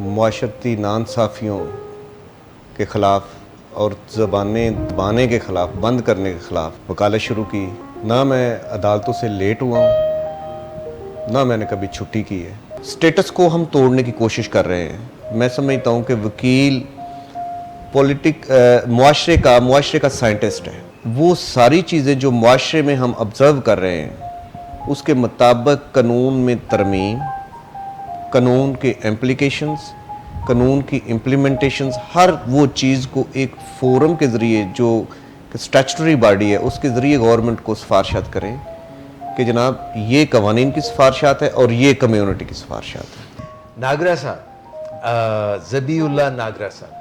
मुआशरती नाइंसाफ़ियों के ख़िलाफ़ और ज़बानें दबाने के ख़िलाफ़, बंद करने के ख़िलाफ़ वकालत शुरू की। ना मैं अदालतों से लेट हुआ हूँ, ना मैंने कभी छुट्टी की है। स्टेटस को हम तोड़ने की कोशिश कर रहे हैं। मैं समझता हूँ कि वकील मुआशरे का साइंटिस्ट है। वो सारी चीज़ें जो मुआशरे में हम ऑब्ज़र्व कर रहे हैं उसके मुताबिक कानून में तरमीम, कानून के इम्प्लीकेशंस, कानून की इम्प्लीमेंटेशंस, हर वो चीज़ को एक फोरम के ज़रिए जो स्टैचुटरी बॉडी है उसके ज़रिए गवर्नमेंट को सिफारशात करें कि जनाब ये कवानीन की सिफारशात है और ये कम्युनिटी की सिफारशात है। नागरा साहब, ज़बीउल्लाह नागरा साहब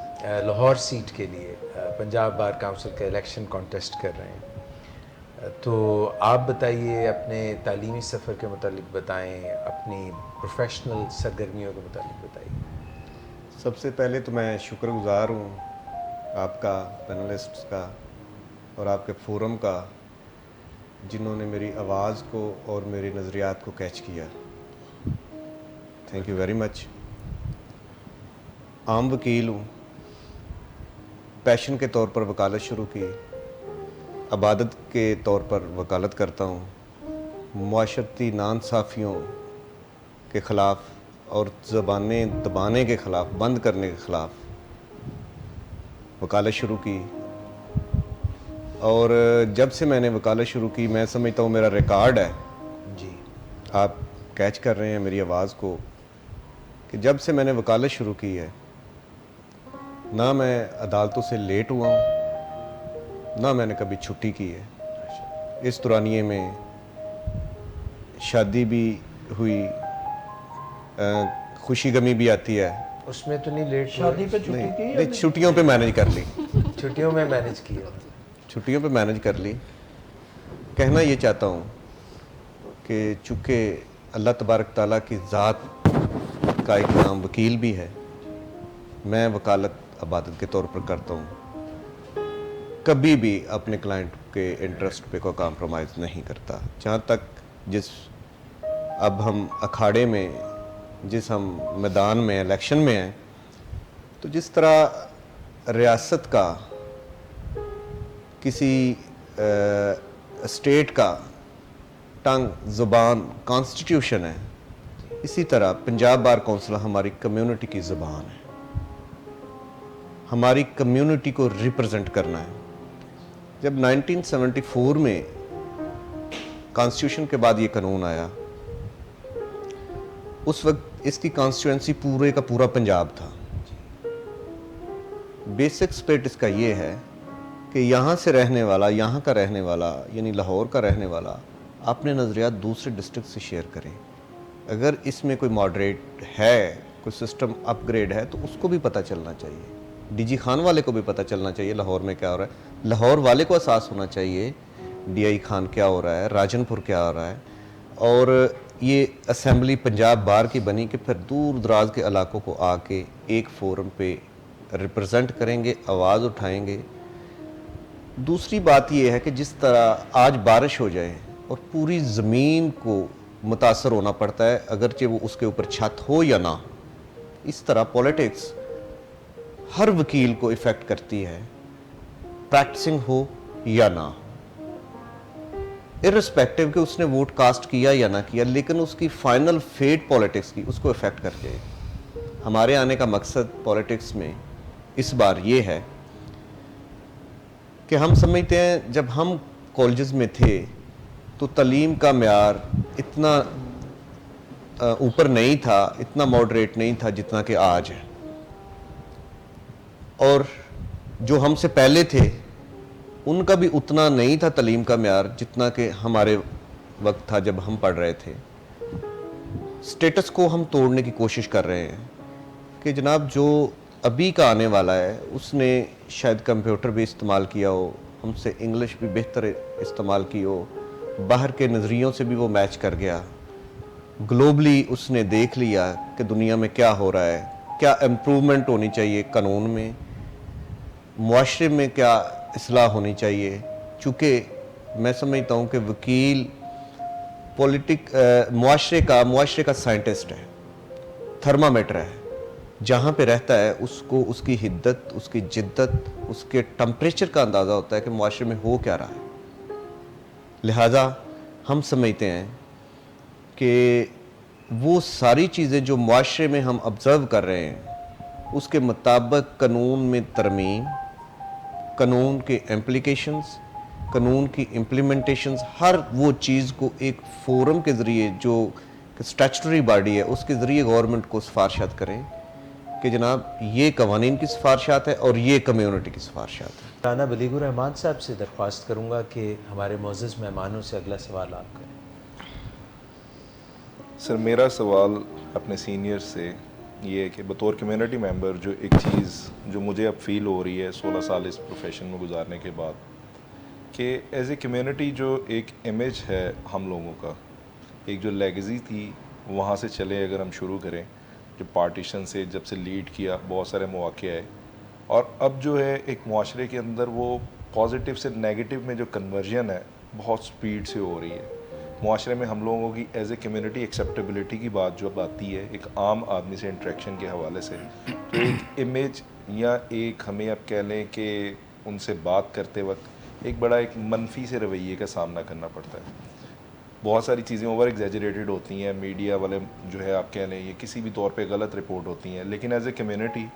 लाहौर सीट के लिए पंजाब बार काउंसिल का इलेक्शन कॉन्टेस्ट कर रहे हैं। तो आप बताइए, अपने तालीमी सफ़र के मुतालिक बताएं, अपनी प्रोफेशनल सरगर्मियों के मुतालिक बताइए। सबसे पहले तो मैं शुक्रगुज़ार हूँ आपका, पैनलिस्ट्स का और आपके फोरम का, जिन्होंने मेरी आवाज़ को और मेरे नज़रियात को कैच किया। Thank you very much. आम वकील हूँ, पैशन के तौर पर वकालत शुरू की, अबादत के तौर पर वकालत करता हूँ। मुआशरती नाइंसाफ़ियों के ख़िलाफ़ और ज़बानें दबाने के ख़िलाफ़, बंद करने के ख़िलाफ़ वकालत शुरू की। और जब से मैंने वकालत शुरू की, मैं समझता हूँ मेरा रिकॉर्ड है जी, आप कैच कर रहे हैं मेरी आवाज़ को, कि जब से मैंने वकालत शुरू की है ना मैं अदालतों से लेट हुआ हूँ, ना मैंने कभी छुट्टी की है। इस दौरानिए में शादी भी हुई, खुशी गमी भी आती है। उसमें तो नहीं लेट शादी पे छुट्टी की नहीं, छुट्टियों पे मैनेज कर ली, छुट्टियों में मैनेज किया। छुट्टियों पे मैनेज कर ली। कहना ये चाहता हूँ कि चूँकि अल्लाह तबारक ताला की ज़ात का एक नाम वकील भी है, मैं वकालत अबादत के तौर पर करता हूँ। कभी भी अपने क्लाइंट के इंटरेस्ट पे कोई कॉम्प्रोमाइज़ नहीं करता। जहाँ तक अब हम अखाड़े में, हम मैदान में, इलेक्शन में हैं, तो जिस तरह रियासत का, किसी स्टेट का टंग, ज़ुबान, कॉन्स्टिट्यूशन है, इसी तरह पंजाब बार काउंसिल हमारी कम्युनिटी की ज़ुबान है। हमारी कम्युनिटी को रिप्रेजेंट करना है। जब 1974 में कॉन्स्टिट्यूशन के बाद ये कानून आया, उस वक्त इसकी कॉन्स्टिट्यूंसी पूरे का पूरा पंजाब था। बेसिक स्पिरिट इसका ये है कि यहाँ से रहने वाला, यहाँ का रहने वाला, यानी लाहौर का रहने वाला, अपने नज़रियात दूसरे डिस्ट्रिक्ट से शेयर करें। अगर इसमें कोई मॉडरेट है, कोई सिस्टम अपग्रेड है, तो उसको भी पता चलना चाहिए। डीजी खान वाले को भी पता चलना चाहिए लाहौर में क्या हो रहा है। लाहौर वाले को एहसास होना चाहिए डीआई खान क्या हो रहा है, राजनपुर क्या हो रहा है। और ये असेंबली पंजाब बार की बनी कि फिर दूर दराज के इलाकों को आके एक फोरम पे रिप्रेजेंट करेंगे, आवाज़ उठाएंगे। दूसरी बात यह है कि जिस तरह आज बारिश हो जाए और पूरी ज़मीन को मुतासर होना पड़ता है, अगरचे वो उसके ऊपर छत हो या ना, इस तरह पॉलिटिक्स हर वकील को इफ़ेक्ट करती है, प्रैक्टिसिंग हो या ना हो, इर्रिस्पेक्टिव कि उसने वोट कास्ट किया या ना किया, लेकिन उसकी फाइनल फेट पॉलिटिक्स की उसको इफ़ेक्ट करके। हमारे आने का मकसद पॉलिटिक्स में इस बार ये है कि हम समझते हैं जब हम कॉलेजेस में थे तो तालीम का म्यार इतना ऊपर नहीं था, इतना मॉडरेट नहीं था जितना कि आज है। और जो हमसे पहले थे उनका भी उतना नहीं था तालीम का म्यार जितना कि हमारे वक्त था जब हम पढ़ रहे थे। स्टेटस को हम तोड़ने की कोशिश कर रहे हैं कि जनाब जो अभी का आने वाला है उसने शायद कंप्यूटर भी इस्तेमाल किया हो, हमसे इंग्लिश भी बेहतर इस्तेमाल की हो, बाहर के नज़रियों से भी वो मैच कर गया, ग्लोबली उसने देख लिया कि दुनिया में क्या हो रहा है, क्या इम्प्रूवमेंट होनी चाहिए कानून में, मुआशरे में क्या इस्लाह होनी चाहिए। चूँकि मैं समझता हूँ कि वकील मुआशरे का साइंटिस्ट है, थर्मामीटर है। जहाँ पे रहता है उसको उसकी हिद्दत, उसकी जिद्दत, उसके टेम्परेचर का अंदाज़ा होता है कि मुआशरे में हो क्या रहा है। लिहाजा हम समझते हैं कि वो सारी चीज़ें जो मुआशरे में हम ऑब्ज़र्व कर रहे हैं उसके मुताबिक कानून में तरमीम, कानून के इम्प्लिकेशंस, कानून की इम्प्लीमेंटेशंस, हर वो चीज़ को एक फोरम के ज़रिए जो स्टैचुटरी बॉडी है उसके ज़रिए गवर्नमेंट को सिफारशात करें कि जनाब ये कवानीन की सिफारशात है और ये कम्युनिटी की सिफारशात है। राना बलीगुर रहमान साहब से दरख्वास्त करूँगा कि हमारे मोअज़्ज़ज़ मेहमानों से अगला सवाल आप करें। सर मेरा सवाल अपने सीनियर से ये है कि बतौर कम्युनिटी मेंबर जो एक चीज़ जो मुझे अब फील हो रही है 16 साल इस प्रोफेशन में गुजारने के बाद, कि एज ए कम्युनिटी जो एक इमेज है हम लोगों का, एक जो लेगेसी थी वहाँ से चले अगर हम शुरू करें, जो पार्टीशन से जब से लीड किया बहुत सारे मौके आए, और अब जो है एक माशरे के अंदर वो पॉजिटिव से नेगेटिव में जो कन्वर्जन है बहुत स्पीड से हो रही है। माशरे में हम लोगों की एज ए कम्युनिटी एक्सेप्टेबिलिटी की बात जो आती है एक आम आदमी से इंटरेक्शन के हवाले से, तो एक इमेज या एक हमें अब कह लें कि उनसे बात करते वक्त एक बड़ा एक मनफी से रवैये का सामना करना पड़ता है। बहुत सारी चीज़ें ओवर एग्जैजरेटेड होती हैं, मीडिया वाले जो है आप कह लें ये किसी भी तौर पे गलत रिपोर्ट होती हैं, लेकिन एज ए कम्युनिटी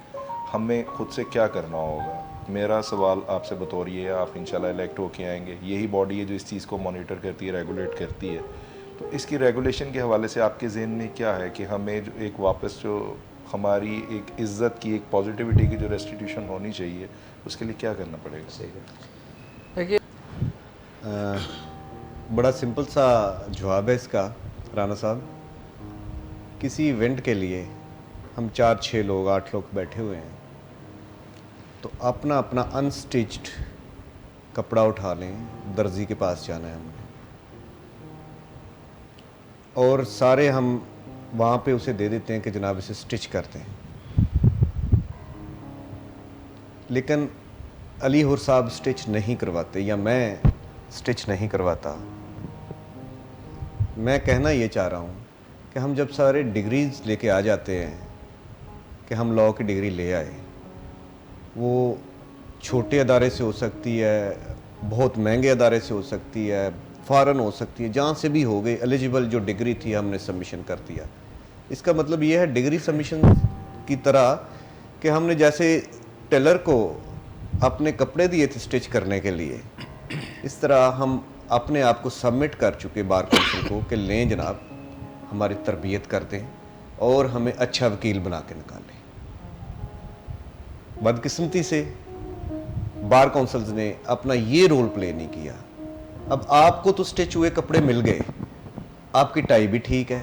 हमें खुद से क्या करना होगा। मेरा सवाल आपसे बतौर ये है, आप इंशाल्लाह इलेक्ट होके आएंगे, यही बॉडी है जो इस चीज़ को मॉनिटर करती है, रेगुलेट करती है, तो इसकी रेगुलेशन के हवाले से आपके जहन में क्या है कि हमें जो एक वापस जो हमारी एक इज़्ज़त की, एक पॉजिटिविटी की जो रेस्टिट्यूशन होनी चाहिए, उसके लिए क्या करना पड़ेगा? सही है। बड़ा सिंपल सा जवाब है इसका राना साहब। किसी इवेंट के लिए हम 4-6 लोग 8 लोग बैठे हुए हैं, तो अपना अपना अनस्टिच्ड कपड़ा उठा लें, दर्जी के पास जाना है हमने, और सारे हम वहाँ पे उसे दे देते हैं कि जनाब इसे स्टिच करते हैं। लेकिन अली हुर साहब स्टिच नहीं करवाते या मैं स्टिच नहीं करवाता। मैं कहना ये चाह रहा हूँ कि हम जब सारे डिग्रीज लेके आ जाते हैं कि हम लॉ की डिग्री ले आए, वो छोटे अदारे से हो सकती है, बहुत महंगे अदारे से हो सकती है, फ़ॉरन हो सकती है, जहाँ से भी हो गई, एलिजिबल जो डिग्री थी हमने सबमिशन कर दिया। इसका मतलब ये है डिग्री सबमिशन की तरह कि हमने जैसे टेलर को अपने कपड़े दिए थे स्टिच करने के लिए, इस तरह हम अपने आप को सबमिट कर चुके बार काउंसिल को कि लें जनाब हमारी तरबियत कर दें और हमें अच्छा वकील बना के निकालें। बदकिस्मती से बार काउंसिल्स ने अपना ये रोल प्ले नहीं किया। अब आपको तो स्टिच हुए कपड़े मिल गए, आपकी टाई भी ठीक है,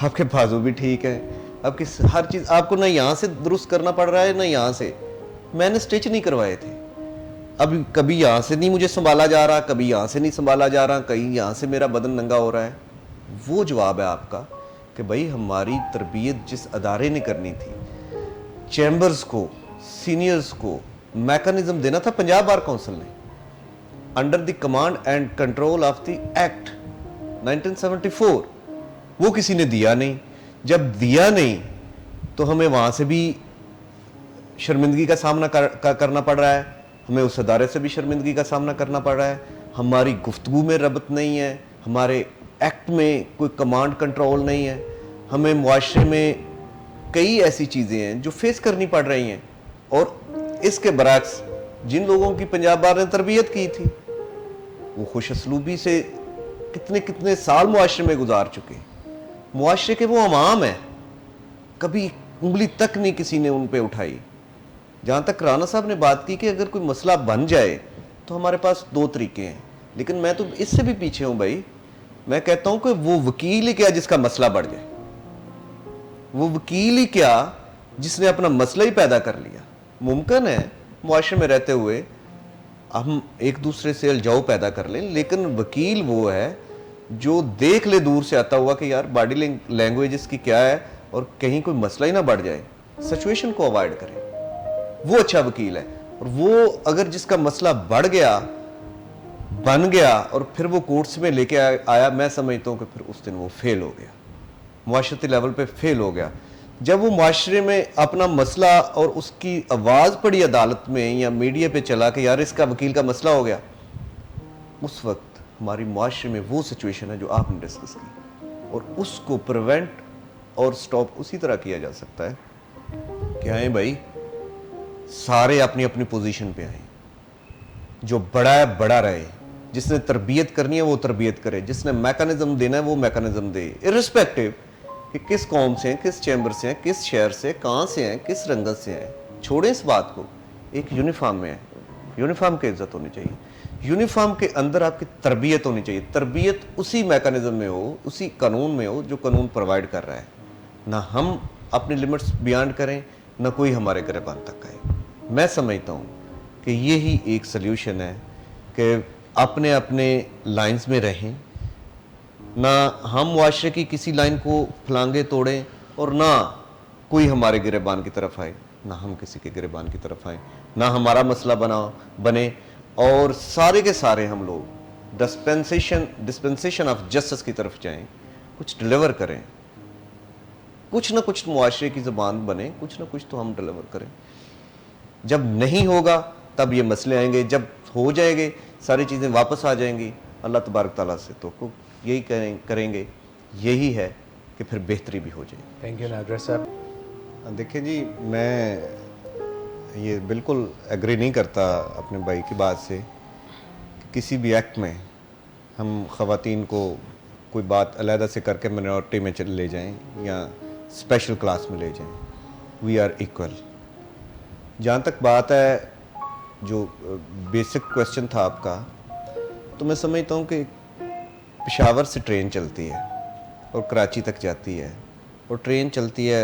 आपके बाजू भी ठीक है, आपकी हर चीज़ आपको ना यहाँ से दुरुस्त करना पड़ रहा है ना यहाँ से। मैंने स्टिच नहीं करवाए थे, अब कभी यहाँ से नहीं मुझे संभाला जा रहा, कभी यहाँ से नहीं संभाला जा रहा, कहीं यहाँ से मेरा बदन नंगा हो रहा है। वो जवाब है आपका कि भाई हमारी तरबियत जिस अदारे ने करनी थी, चैम्बर्स को, सीनियर्स को मैकेनिज्म देना था पंजाब बार काउंसिल ने, under the command and control of the act 1974। वो किसी ने दिया नहीं। जब दिया नहीं तो हमें वहाँ से भी शर्मिंदगी का सामना करना पड़ रहा है, हमें उस अदारे से भी शर्मिंदगी का सामना करना पड़ रहा है। हमारी गुफ्तगू में रबत नहीं है, हमारे एक्ट में कोई कमांड कंट्रोल नहीं है, हमें मुआशरे में कई ऐसी चीज़ें हैं जो फेस करनी पड़ रही हैं। और इसके बरक्स जिन लोगों की पंजाब बार ने तरबियत की थी वो खुश असलूबी से कितने कितने साल मुआशरे में गुजार चुके। मुआशरे के वो अवाम है, कभी उंगली तक नहीं किसी ने उन पे उठाई। जहाँ तक राना साहब ने बात की कि अगर कोई मसला बन जाए तो हमारे पास 2 तरीके हैं, लेकिन मैं तो इससे भी पीछे हूँ भाई। मैं कहता हूँ कि वो वकील ही क्या जिसका मसला बढ़ जाए, वो वकील ही क्या जिसने अपना मसला ही पैदा कर लिया। मुमकिन है मुआशरे में रहते हुए हम एक दूसरे से अलझाव पैदा कर लें, लेकिन वकील वो है जो देख ले दूर से आता हुआ कि यार बॉडी लैंग्वेज इसकी क्या है और कहीं कोई मसला ही ना बढ़ जाए, सिचुएशन को अवॉइड करे, वो अच्छा वकील है। और वो अगर जिसका मसला बढ़ गया, बन गया और फिर वो कोर्ट्स में लेके आया, मैं समझता हूँ कि फिर उस दिन वो फेल हो गया, मुआशरती लेवल पे फेल हो गया। जब वो माशरे में अपना मसला और उसकी आवाज़ पड़ी अदालत में या मीडिया पे चला कि यार इसका वकील का मसला हो गया, उस वक्त हमारी माशरे में वो सिचुएशन है जो आपने डिस्कस की, और उसको प्रिवेंट और स्टॉप उसी तरह किया जा सकता है कि आए भाई सारे अपनी अपनी पोजीशन पे आए, जो बड़ा है बड़ा रहे, जिसने तरबियत करनी है वो तरबियत करे, जिसने मैकेनिज्म देना है वो मैकेनिज्म दे, इर्रिस्पेक्टिव कि किस कौम से हैं, किस चैम्बर से हैं, किस शहर से, कहाँ से हैं, किस रंगत से हैं। छोड़ें इस बात को, एक यूनिफॉर्म में है, यूनिफॉर्म की इज्जत होनी चाहिए, यूनिफॉर्म के अंदर आपकी तरबियत होनी चाहिए, तरबियत उसी मैकेनिज्म में हो, उसी कानून में हो जो कानून प्रोवाइड कर रहा है, ना हम अपनी लिमिट्स बियॉन्ड करें, ना कोई हमारे गिरबान तक आए। मैं समझता हूँ कि यही एक सल्यूशन है कि अपने अपने लाइंस में रहें, ना हम मुआशरे की किसी लाइन को फलांगे तोड़ें और ना कोई हमारे गिरबान की तरफ आए, ना हम किसी के गिरबान की तरफ आए, ना हमारा मसला बने, और सारे के सारे हम लोग डिस्पेंसेशन ऑफ जस्टिस की तरफ जाएं, कुछ डिलीवर करें, कुछ ना कुछ मुआशरे की ज़बान बने, कुछ ना कुछ तो हम डिलीवर करें। जब नहीं होगा तब ये मसले आएंगे, जब हो जाएंगे सारी चीज़ें वापस आ जाएंगी, अल्लाह तबारक ताला से तो यही करेंगे, यही है कि फिर बेहतरी भी हो जाए। थैंक यू नागरा साहब। देखिए जी, मैं ये बिल्कुल एग्री नहीं करता अपने भाई की बात से कि किसी भी एक्ट में हम ख़वातीन को कोई बात अलहदा से करके मिनॉरिटी में ले जाएं या स्पेशल क्लास में ले जाएं। We are equal. जहाँ तक बात है जो बेसिक क्वेश्चन था आपका, तो मैं समझता हूँ कि पेशावर से ट्रेन चलती है और कराची तक जाती है, और ट्रेन चलती है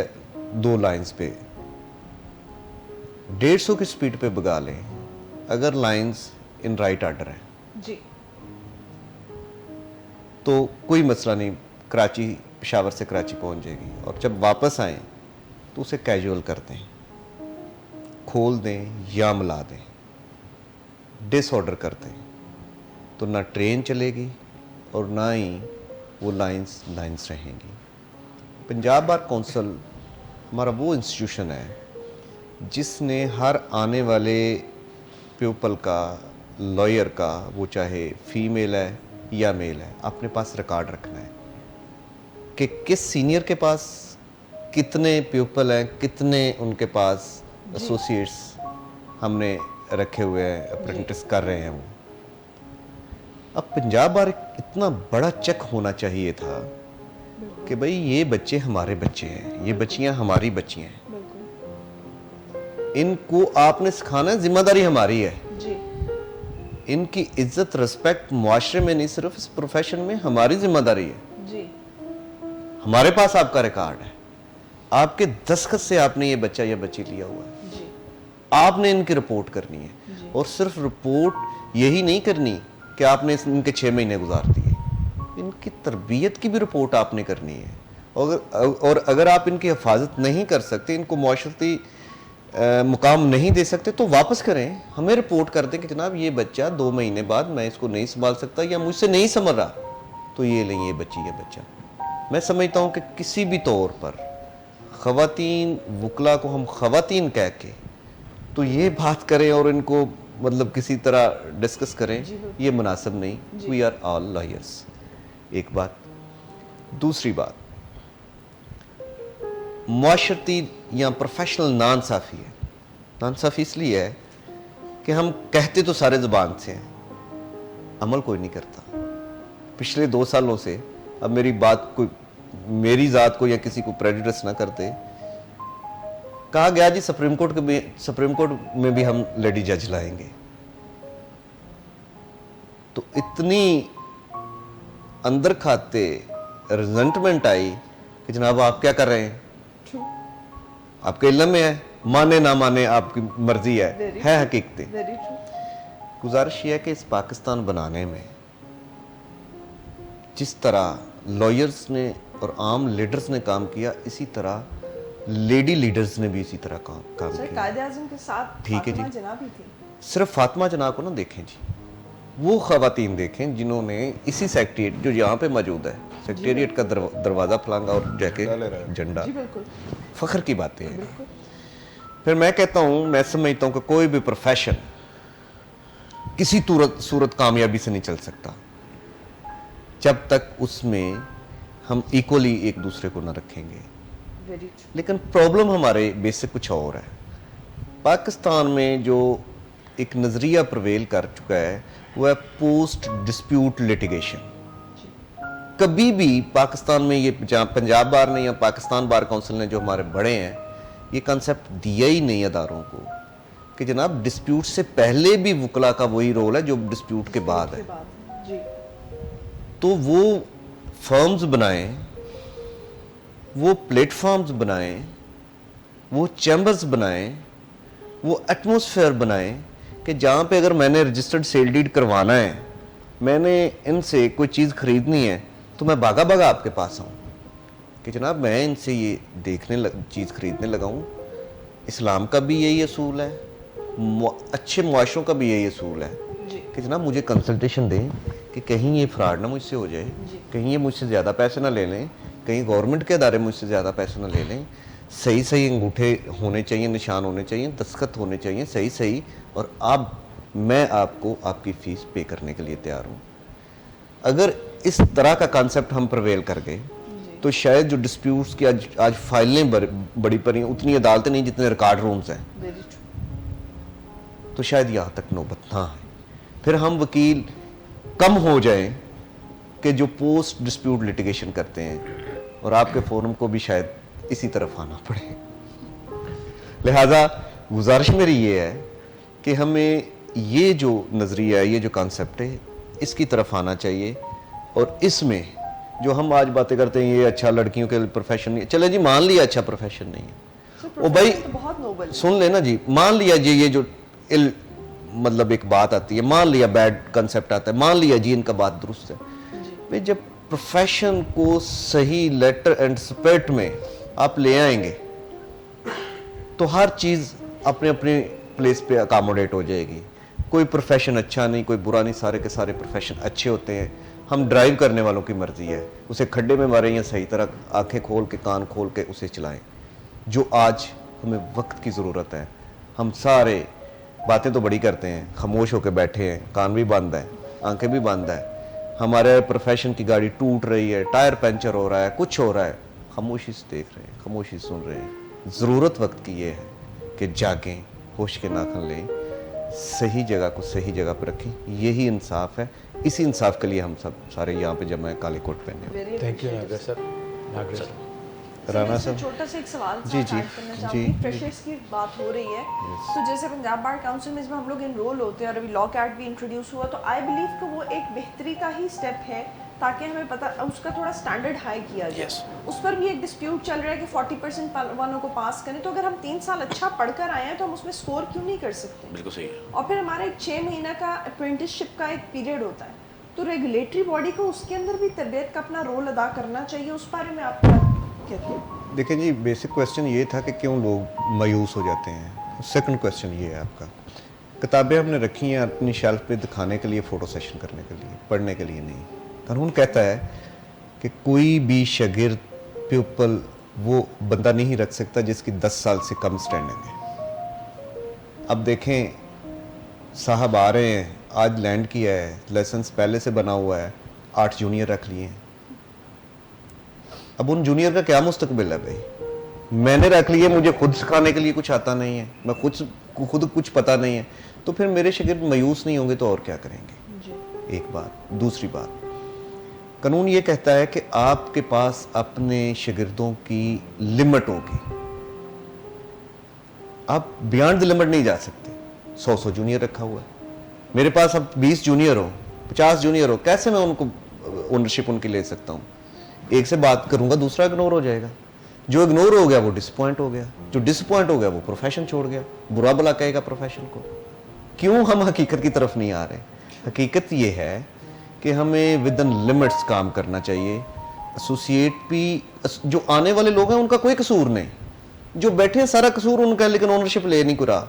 2 लाइंस पे, 150 की स्पीड पे भगा लें अगर लाइंस इन राइट आर्डर है जी, तो कोई मसला नहीं, कराची पेशावर से कराची पहुंच जाएगी। और जब वापस आएँ तो उसे कैजुअल कर दें, खोल दें या मिला दें, डिसऑर्डर कर दें, तो ना ट्रेन चलेगी और ना ही वो लाइंस रहेंगी। पंजाब बार कौंसिल हमारा वो इंस्टीट्यूशन है जिसने हर आने वाले प्यूपल का, लॉयर का, वो चाहे फीमेल है या मेल है, अपने पास रिकॉर्ड रखना है कि किस सीनियर के पास कितने प्यूपल हैं, कितने उनके पास एसोसिएट्स हमने रखे हुए हैं, अप्रेंटिस कर रहे हैं वो। अब पंजाब बार इतना बड़ा चेक होना चाहिए था कि भाई ये बच्चे हमारे बच्चे हैं, ये बच्चियां हमारी बच्चियां हैं, इनको आपने सिखाना है, जिम्मेदारी हमारी है जी, इनकी इज्जत रिस्पेक्ट मुआशरे में नहीं, सिर्फ इस प्रोफेशन में हमारी जिम्मेदारी है। जी, हमारे पास आपका रिकॉर्ड है, आपके दस्तखत से आपने ये बच्चा या बच्ची लिया हुआ है, जी, आपने इनकी रिपोर्ट करनी है। और सिर्फ रिपोर्ट यही नहीं करनी कि आपने इनके 6 महीने गुजार दिए, इनकी तरबियत की भी रिपोर्ट आपने करनी है। और अगर आप इनकी हिफाजत नहीं कर सकते, इनको मुआशरती मुकाम नहीं दे सकते, तो वापस करें, हमें रिपोर्ट कर दें कि जनाब ये बच्चा 2 महीने बाद मैं इसको नहीं संभाल सकता या मुझसे नहीं समझ रहा, तो ये लें ये बच्ची या बच्चा। मैं समझता हूँ कि किसी भी तौर पर ख़वातीन वकला को हम ख़वातीन कह के तो ये बात करें और इनको मतलब किसी तरह डिस्कस करें, ये मुनासिब नहीं। वी आर ऑल लॉयर्स, एक बात। दूसरी बात, मुआशरती या प्रोफेशनल नांसाफ़ी है। नांसाफ़ी इसलिए है कि हम कहते तो सारे ज़ुबान से हैं, अमल कोई नहीं करता। पिछले 2 सालों से, अब मेरी बात कोई, मेरी ज़ात को या किसी को प्रेजुडिस ना करते, कहा गया जी सुप्रीम कोर्ट में भी हम लेडी जज लाएंगे। तो इतनी अंदर खाते रिजेंटमेंट आई कि जनाब आप क्या कर रहे हैं, आपके इल्म में है, माने ना माने आपकी मर्जी है हकीकतें। गुजारिश ये है कि इस पाकिस्तान बनाने में जिस तरह लॉयर्स ने और आम लीडर्स ने काम किया, इसी तरह लेडी लीडर्स ने भी इसी तरह काम किया। कायद-ए-आज़म के साथ ठीक है जी, फातिमा जना भी थी। सिर्फ फातिमा जना को ना देखें जी, वो ख़वातीन देखें जिन्होंने इसी सेक्रेटरीट जो यहाँ पे मौजूद है, सेक्रेटेरिएट का दरवाज़ा फलांगा और जाके डाले रहे। झंडा, जी बिल्कुल फ़ख्र की बातें हैं। बिल्कुल फिर मैं कहता हूँ, मैं समझता हूँ कि कोई भी प्रोफेशन किसी सूरत कामयाबी से नहीं चल सकता जब तक उसमें हम इक्वली एक दूसरे को न रखेंगे। वेरी ट्रू लेकिन प्रॉब्लम हमारे बेसिक कुछ और है। पाकिस्तान में जो एक नज़रिया प्रवेल कर चुका है वो है पोस्ट डिस्प्यूट लिटिगेशन। कभी भी पाकिस्तान में ये पंजाब बार ने या पाकिस्तान बार काउंसिल ने जो हमारे बड़े हैं ये कंसेप्ट दिया ही नहीं अदारों को कि जनाब डिस्प्यूट से पहले भी वकला का वही रोल है जो डिस्प्यूट के बाद है। जी तो वो फर्म्स बनाएं, वो प्लेटफॉर्म्स बनाएं, वो चैम्बर्स बनाएं, वो एटमॉस्फेयर बनाएं कि जहाँ पे अगर मैंने रजिस्टर्ड सेल डीड करवाना है, मैंने इनसे कोई चीज़ खरीदनी है तो मैं भागा भागा आपके पास आऊँ कि जनाब मैं इनसे ये चीज़ खरीदने लगा हूँ। इस्लाम का भी यही असूल है, अच्छे मुआशरों का भी यही असूल है जी कि जनाब मुझे कंसल्टेशन दें कि कहीं ये फ्रॉड ना मुझसे हो जाए, कहीं ये मुझसे ज़्यादा पैसे ना ले लें, कहीं गवर्नमेंट के अदारे मुझसे ज़्यादा पैसे ना ले लें। सही सही अंगूठे होने चाहिए, निशान होने चाहिए, दस्तखत होने चाहिए सही सही, और मैं आपको आपकी फ़ीस पे करने के लिए तैयार हूँ। अगर इस तरह का कॉन्सेप्ट हम प्रवेल कर गए तो शायद जो डिस्प्यूट्स की आज फाइलें बड़ी पड़ी हैं, उतनी अदालतें नहीं जितने रिकॉर्ड रूम्स हैं, वेरी ट्रू तो शायद यहाँ तक नौबत ना आए। फिर हम वकील कम हो जाएं कि जो पोस्ट डिस्प्यूट लिटिगेशन करते हैं, और आपके फोरम को भी शायद इसी तरफ आना पड़े। लिहाजा गुजारिश मेरी ये है कि हमें ये जो नज़रिया है, ये जो कॉन्सेप्ट है, इसकी तरफ आना चाहिए। और इसमें जो हम आज बातें करते हैं ये अच्छा लड़कियों के प्रोफेशन नहीं है, चले जी मान लिया अच्छा प्रोफेशन नहीं है, ओ भाई तो बहुत नोबल सुन लेना जी, मान लिया जी ये जो मतलब एक बात आती है, मान लिया बैड कंसेप्ट आता है, मान लिया जी इनका बात दुरुस्त है। भाई जब प्रोफेशन को सही लेटर एंड स्पिरिट में आप ले आएंगे तो हर चीज़ अपने अपने प्लेस पे अकामोडेट हो जाएगी। कोई प्रोफेशन अच्छा नहीं, कोई बुरा नहीं, सारे के सारे प्रोफेशन अच्छे होते हैं। हम ड्राइव करने वालों की मर्जी है, उसे खड्डे में मारें या सही तरह आंखें खोल के कान खोल के उसे चलाएं। जो आज हमें वक्त की ज़रूरत है, हम सारे बातें तो बड़ी करते हैं, खामोश होकर बैठे हैं, कान भी बंद है, आंखें भी बंद है। हमारे प्रोफेशन की गाड़ी टूट रही है, टायर पंचर हो रहा है, कुछ हो रहा है, खामोशी से देख रहे हैं, खामोशी सुन रहे हैं। ज़रूरत वक्त की ये है कि जागें, होश के नाखन लें, सही जगह को सही जगह पर रखें। यही इंसाफ है। इसी इंसाफ के लिए हम सब सारे यहाँ पे जमा है, काले कोट पहने हुए। Thank you Nagra sir. Rana साहब, छोटा सा एक सवाल जी, जी, करना जी, चाहूँगी। फ्रेशर्स की बात हो रही है, तो जैसे पंजाब बार काउंसिल में जब हम लोग इनरोल होते हैं और अभी लॉ कैट भी इंट्रोड्यूस हुआ, तो आई बिलीव कि वो एक बेहतरी का ही स्टेप है ताकि हमें पता उसका थोड़ा स्टैंडर्ड हाई किया जाए। उस पर भी एक डिस्प्यूट चल रहा है कि 40% वालों को पास करें, तो अगर हम 3 साल अच्छा पढ़कर आए हैं तो हम उसमें स्कोर क्यों नहीं कर सकते? बिल्कुल सही है। और फिर हमारा एक 6 महीना का अप्रेंटिसशिप का एक पीरियड होता है, तो रेगुलेटरी बॉडी को उसके अंदर भी तरबियत का अपना रोल अदा करना चाहिए। उस बारे में आप क्या कहते हैं? देखें जी, बेसिक क्वेश्चन ये था कि क्यों लोग मायूस हो जाते हैं। सेकंड क्वेश्चन ये है आपका, किताबें हमने रखी हैं अपनी शेल्फ पे दिखाने के लिए, फ़ोटो सेशन करने के लिए, पढ़ने के लिए नहीं। कानून कहता है कि कोई भी शागिर्द प्यूपल वो बंदा नहीं रख सकता जिसकी 10 साल से कम स्टैंडिंग है। अब देखें, साहब आ रहे हैं, आज लैंड किया है, लाइसेंस पहले से बना हुआ है, 8 जूनियर रख लिए हैं। अब उन जूनियर का क्या मुस्तकबिल है भाई? मैंने रख लिए, मुझे खुद सिखाने के लिए कुछ आता नहीं है, मैं खुद कुछ पता नहीं है, तो फिर मेरे शागिर्द मायूस नहीं होंगे तो और क्या करेंगे? एक बात। दूसरी बात, कानून ये कहता है कि आपके पास अपने शागिर्दों की लिमिट होगी, आप बियॉन्ड द लिमिट नहीं जा सकते। 100 जूनियर रखा हुआ है, मेरे पास अब 20 जूनियर हो, 50 जूनियर हो, कैसे मैं उनको ओनरशिप उनकी ले सकता हूँ? एक से बात करूंगा, दूसरा इग्नोर हो जाएगा। जो इग्नोर हो गया वो डिसपॉइंट हो गया, जो डिसपॉइंट हो गया वो प्रोफेशन छोड़ गया, बुरा भला कहेगा प्रोफेशन को। क्यों हम हकीकत की तरफ नहीं आ रहे? हकीकत ये है कि हमें विद इन लिमिट्स काम करना चाहिए। एसोसिएट भी, जो आने वाले लोग हैं उनका कोई कसूर नहीं, जो बैठे हैं सारा कसूर उनका है, लेकिन ओनरशिप ले नहीं करा।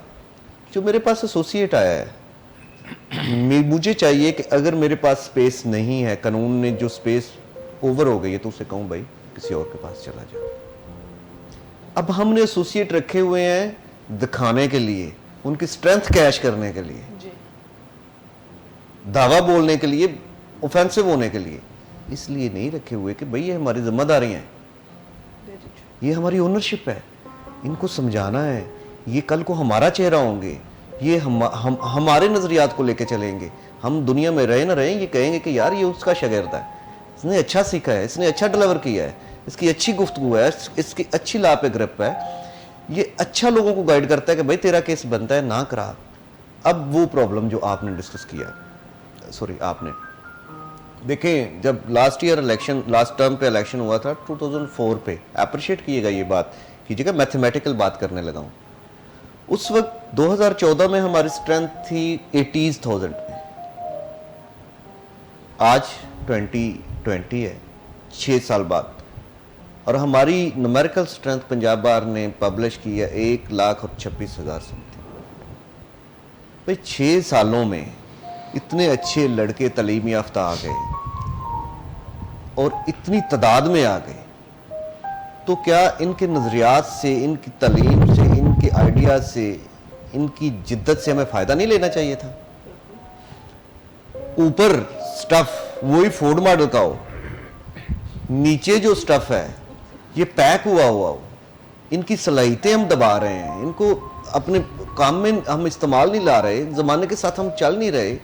जो मेरे पास एसोसिएट आया है, मुझे चाहिए कि अगर मेरे पास स्पेस नहीं है, कानून ने जो स्पेस ओवर हो गई है तो उसे कहूँ भाई किसी और के पास चला जाओ। अब हमने एसोसिएट रखे हुए हैं दिखाने के लिए, उनकी स्ट्रेंथ कैश करने के लिए, जी दावा बोलने के लिए, ऑफेंसिव होने के लिए, इसलिए नहीं रखे हुए कि भाई ये हमारी जिम्मेदारी हैं, वेरी ट्रू। ये हमारी ओनरशिप है, इनको समझाना है, ये कल को हमारा चेहरा होंगे, ये हम हमारे नज़रियात को लेके चलेंगे। हम दुनिया में रहे ना रहे, ये कहेंगे कि यार ये उसका शागिर्द है, इसने अच्छा सीखा है, इसने अच्छा डिलीवर किया है, इसकी अच्छी गुफ्तगू है, इसकी अच्छी ला पे ग्रिप है, ये अच्छा लोगों को गाइड करता है कि भाई तेरा केस बनता है ना करा। अब वो प्रॉब्लम जो आपने डिस्कस किया, सॉरी आपने देखें, जब last year election, last term पे इलेक्शन हुआ था 2004 पे, अप्रिशिएट कीजिएगा, ये बात कीजिएगा, मैथमेटिकल बात करने लगा हूँ। उस वक्त 2014 में हमारी स्ट्रेंथ थी 80,000 में, आज 2020 है, 6 साल बाद, और हमारी न्यूमेरिकल स्ट्रेंथ पंजाब बार ने पब्लिश की है 1,26,000 समथिंग। भाई 6 सालों में इतने अच्छे लड़के तालीम याफ्ता आ गए और इतनी तादाद में आ गए, तो क्या इनके नज़रियात से, इनकी तालीम से, इनके आइडियाज से, इनकी जिद्दत से हमें फ़ायदा नहीं लेना चाहिए था? ऊपर स्टफ वही फोर्ड मॉडल का हो, नीचे जो स्टफ है ये पैक हुआ हो, इनकी सलाहियतें हम दबा रहे हैं, इनको अपने काम में हम इस्तेमाल नहीं ला रहे, ज़माने के साथ हम चल नहीं रहे,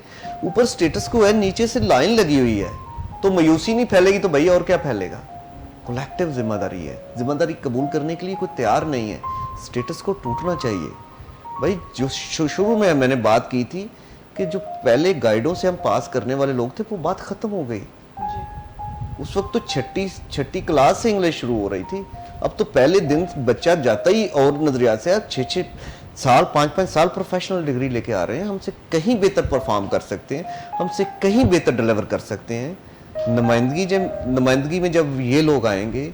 ऊपर स्टेटस को है, नीचे से लाइन लगी हुई है, तो मायूसी नहीं फैलेगी तो भैया और क्या फैलेगा? कलेक्टिव जिम्मेदारी है, जिम्मेदारी कबूल करने के लिए कोई तैयार नहीं है, स्टेटस को टूटना चाहिए। भाई जो शुरू में मैंने बात की थी कि जो पहले गाइडों से हम पास करने वाले लोग थे, वो बात ख़त्म हो गई। उस वक्त तो छठी क्लास से इंग्लिश शुरू हो रही थी, अब तो पहले दिन बच्चा जाता ही और नज़रिया से 6-6 साल 5-5 साल प्रोफेशनल डिग्री लेके आ रहे हैं, हमसे कहीं बेहतर परफॉर्म कर सकते हैं, हमसे कहीं बेहतर डिलीवर कर सकते हैं। नुमाइंदगी में जब ये लोग आएंगे,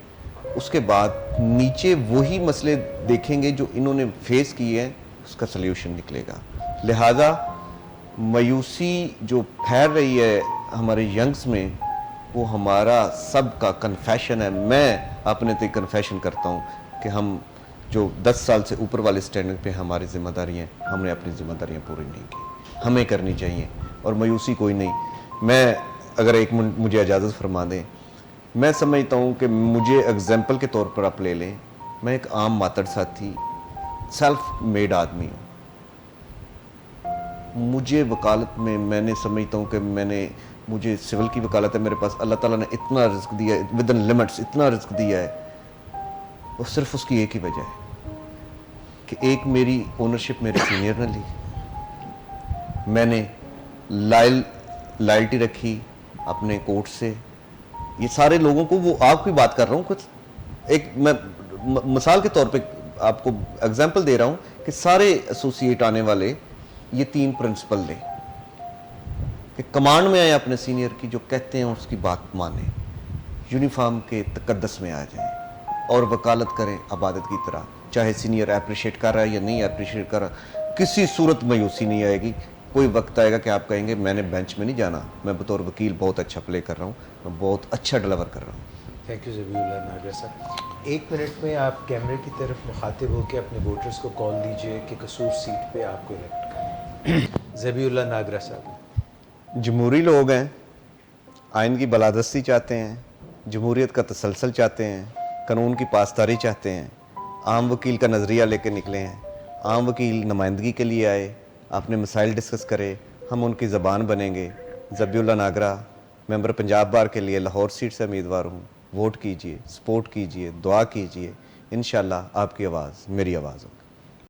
उसके बाद नीचे वही मसले देखेंगे जो इन्होंने फेस किए हैं, उसका सल्यूशन निकलेगा। लिहाजा मायूसी जो फैल रही है हमारे यंग्स में, वो हमारा सब का कन्फेशन है। मैं अपने तक कन्फेशन करता हूँ कि हम जो 10 साल से ऊपर वाले स्टैंडर्ड पे हमारी जिम्मेदारियाँ, हमने अपनी जिम्मेदारियाँ पूरी नहीं की, हमें करनी चाहिए, और मायूसी कोई नहीं। मैं अगर एक मिनट मुझे इजाज़त फरमा दें, मैं समझता हूँ कि मुझे एग्जाम्पल के तौर पर आप ले लें, मैं एक आम मातड़ साथी, सेल्फ मेड आदमी हूँ। मुझे वकालत में, मैंने समझता हूँ कि मुझे सिविल की वकालत है, मेरे पास अल्लाह ताला ने इतना रिस्क दिया है, विद इन लिमिट्स इतना रिस्क दिया है, और सिर्फ उसकी एक ही वजह है कि एक मेरी ओनरशिप मेरे सीनियर ने ली, मैंने लॉयल्टी रखी अपने कोर्ट से। ये सारे लोगों को, वो आपकी बात कर रहा हूँ, कुछ एक मैं मिसाल के तौर पे आपको एग्जांपल दे रहा हूँ कि सारे एसोसिएट आने वाले ये 3 प्रिंसिपल लें कि कमांड में आए अपने सीनियर की, जो कहते हैं उसकी बात माने, यूनिफॉर्म के तकद्दस में आ जाएं और वकालत करें अबादत की तरह, चाहे सीनियर अप्रिशिएट कर रहा है या नहीं अप्रिशिएट कर रहा, किसी सूरत मायूसी नहीं आएगी। कोई वक्त आएगा कि आप कहेंगे मैंने बेंच में नहीं जाना, मैं बतौर वकील बहुत अच्छा प्ले कर रहा हूँ, मैं बहुत अच्छा डिलीवर कर रहा हूँ। थैंक यू ज़बीउल्लाह नागरा साहब। 1 मिनट में आप कैमरे की तरफ मुखातिब होकर अपने वोटर्स को कॉल दीजिए कि कसूर सीट पे आपको इलेक्ट करें। ज़बीउल्लाह नागरा साहब। जमहूरी लोग हैं, आइन की बलादस्ती चाहते हैं, जमहूरियत का तसलसल चाहते हैं, कानून की पासदारी चाहते हैं, आम वकील का नज़रिया लेकर निकले हैं। आम वकील नुमाइंदगी के लिए आए, अपने मसाइल डिस्कस करे, हम उनकी ज़बान बनेंगे। ज़बीउल्लाह नागरा मेंबर पंजाब बार के लिए लाहौर सीट से उम्मीदवार हूँ। वोट कीजिए, सपोर्ट कीजिए, दुआ कीजिए, इंशाअल्लाह आपकी आवाज़ मेरी आवाज़ हो।